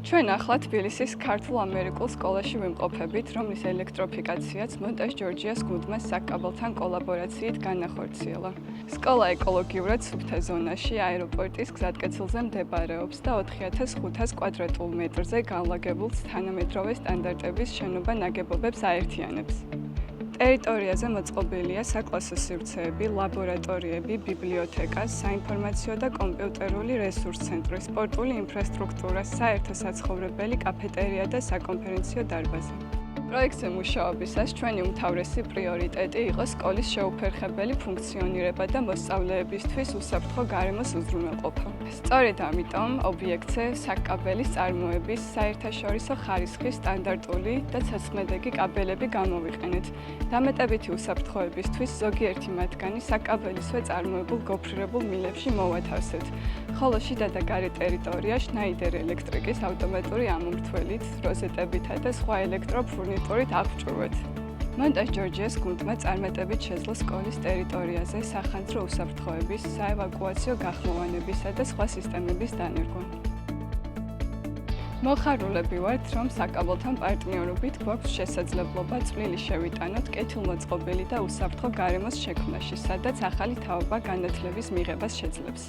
ჩვენ ახლა თბილისის ქართულ-ამერიკულ სკოლაში ვიმყოფებით, რომლის ელექტროფიკაციაც მონტაჟ ჯორჯიას გუნდმა საკაბელთან კოლაბორაციით განახორციელა. სკოლა ეკოლოგიურად სუფთა ზონაში აეროპორტის გზატკეცილზე მდებარეობს და 4500 კვადრატულ მეტრზე განლაგებულ თანამედროვე სტანდარტების შენობა-ნაგებობებს აერთიანებს. ტერიტორიაზე მოწყობილია საკლასო სივრცეები, ლაბორატორიები, ბიბლიოთეკა, საინფორმაციო და კომპიუტერული რესურს ცენტრი, სპორტული ინფრასტრუქტურა, საერთო საცხოვრებელი კაფეტერია და საკონფერენციო დარბაზი. პროექტზე მუშაობისას ჩვენი უმთავრესი პრიორიტეტი იყო სკოლის შეუფერხებელი ფუნქციონირება და მოსწავლეებისთვის უსაფრთხო გარემოს უზრუნველყოფა. სწორედ ამიტომ ობიექტზე საკაბელის წარმოების, საერთაშორისო ხარისხის სტანდარტული და ცეცხლმედეგი კაბელები გამოვიყენეთ. დამეტებითი უსაფრთხოებისთვის ზოგიერთი მათგანი საკაბელისვე წარმოებულ გოფრირებულ მილებში მოვათავსეთ, ხოლო შიდა და გარე ტერიტორია შნაიდერ ელექტრიკის ავტომატური ამომრთველით, როზეტებითა და სხვა ელექტროფურნიტურით აღჭურვეთ. მონტაჟ ჯორჯიას გუნდმა წარმატებით შეძლო სკოლის ტერიტორიაზე სახანძრო უსაფრთხოების, საევაკუაციო გახმოვანებისა და სხვა სისტემების დანერგვა. მოხარულები ვართ, რომ საკაბელთან პარტნიორობით გვაქვს შესაძლებლობა წვლილი შევიტანოთ კეთილმოწყობილი და უსაფრთხო გარემოს შექმნაში, სადაც ახალი თაობა განათლების მიღებას შეძლებს.